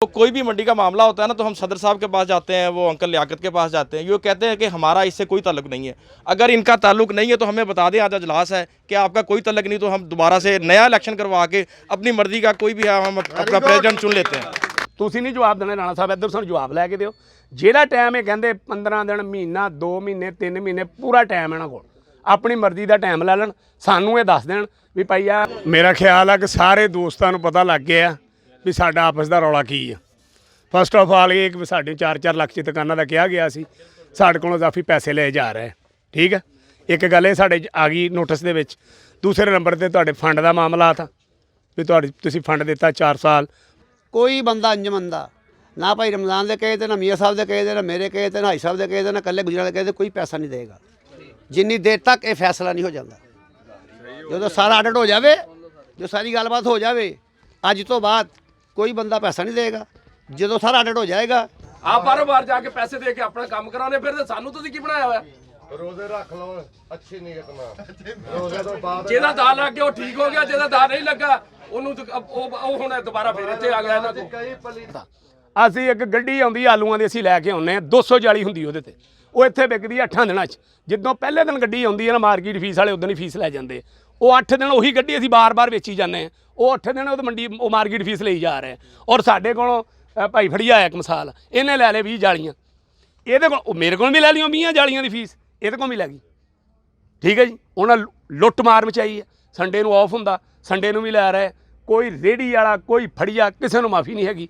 तो कोई भी मंडी का मामला होता है ना तो हम सदर साहब के पास जाते हैं, वो अंकल लियाकत के पास जाते हैं। ये कहते हैं कि हमारा इससे कोई ताल्लुक नहीं है। अगर इनका ताल्लुक नहीं है तो हमें बता दें, आज अजलास है कि आपका कोई ताल्लुक नहीं, तो हम दोबारा से नया इलेक्शन करवा के अपनी मर्जी का कोई भी है हम अपना प्रेजिडेंट चुन लेते हैं। ਤੁਸੀਂ नहीं जवाब देना राणा साहब, इधर ਸਾਨੂੰ जवाब लैके दिओ। ਜਿਹੜਾ टाइम ये कहते 15 दिन, महीना, 2 महीने, 3 महीने, पूरा टाइम ਇਹਨਾਂ ਕੋਲ अपनी मर्जी का टाइम लै लैन, सानू ये दस देन भी भाई आ। मेरा ख्याल है कि सारे दोस्तों को पता लग गया भी साडा आपस का रौला की है। फस्ट ऑफ ऑल ये कि साढ़े 4-4 ਲੱਖ च दुकानों का कहा गया सी, साढ़े कोलों काफ़ी पैसे ले जा रहे हैं। ठीक है, एक गल ये साढ़े आ गई नोटिस दे विच। दूसरे नंबर ते तुहाडे फंड का मामला था भी तुसीं फंड दिता 4 साल। कोई बंदा इंज मंदा ना भाई रमज़ान दे कहे थे, ना मियाँ साहब दे कहे थे, ना मेरे कहे थे, ना हाई साहब दे कहे थे, ना कल्ले गुजरात दे कहे थे, कोई पैसा नहीं देगा जिन्नी देर तक ये फैसला नहीं हो जाता। जो सारा आडिट हो जाए, जो सारी गलबात हो जाए, अज तो बाद कोई बंदा पैसा नहीं देगा। जो सारा आडिट हो जाएगा, आप बारों बार जाके पैसे दे के अपना काम कराने, फिर सानू तुसीं की बनाया हुआ? रोजे रख लो, अच्छी नीयत नाल रोजे तो बाद ਜਿਹਦਾ ਦਾ ਲੱਗ ਗਿਆ ਉਹ ਠੀਕ ਹੋ ਗਿਆ, ਜਿਹਦਾ ਦਾ ਨਹੀਂ ਲੱਗਾ ਉਹਨੂੰ ਉਹ ਹੁਣ ਦੁਬਾਰਾ ਫਿਰ ਇੱਥੇ ਆ ਗਿਆ ਇਹਨਾਂ ਕੋਲ। कई पली ਅਸੀਂ ਇੱਕ ਗੱਡੀ ਆਉਂਦੀ ਆਲੂਆਂ ਦੀ, ਅਸੀਂ ਲੈ ਕੇ ਆਉਂਦੇ ਹਾਂ 240 ਹੁੰਦੀ ਉਹਦੇ ਤੇ, ਉਹ ਇੱਥੇ ਵਿਕਦੀ 8 ਦਿਨਾਂ 'ਚ। ਜਦੋਂ ਪਹਿਲੇ ਦਿਨ ਗੱਡੀ ਆਉਂਦੀ ਹੈ ਨਾ ਮਾਰਕੀਟ ਫੀਸ ਵਾਲੇ ਉਦੋਂ ਹੀ ਫੀਸ ਲੈ ਜਾਂਦੇ। ਉਹ 8 ਦਿਨ ਉਹੀ ਗੱਡੀ ਅਸੀਂ ਬਾਰ-ਬਾਰ ਵੇਚੀ ਜਾਂਦੇ ਹਾਂ। ਉਹ 8 ਦਿਨ ਉਹ ਮੰਡੀ ਉਹ ਮਾਰਕੀਟ ਫੀਸ ਲਈ ਜਾ ਰਹੇ। ਔਰ ਸਾਡੇ ਕੋਲੋਂ ਭਾਈ ਫੜੀਆ ਆਇਆ ਇੱਕ ਮਿਸਾਲ, ਇਹਨੇ ਲੈ ਲਏ 20 ਜਾਲੀਆਂ, ਇਹਦੇ ਕੋਲ ਉਹ ਮੇਰੇ ਕੋਲ ਵੀ ਲੈ ਲਈਆਂ 20 ਜਾਲੀਆਂ ਦੀ ਫੀਸ, ਇਹਦੇ ਕੋਲ ਵੀ ਲੈ ਗਈ। ਠੀਕ ਹੈ ਜੀ, ਉਹਨਾਂ ਲੁੱਟ ਮਾਰ ਮਚਾਈ ਹੈ। ਸੰਡੇ ਨੂੰ ਆਫ ਹੁੰਦਾ, ਸੰਡੇ ਨੂੰ ਵੀ ਲੈ ਰਹੇ। ਕੋਈ ਰੇਹੜੀ ਵਾਲਾ, ਕੋਈ ਫੜੀਆ, ਕਿਸੇ ਨੂੰ ਮਾਫੀ ਨਹੀਂ ਹੈਗੀ।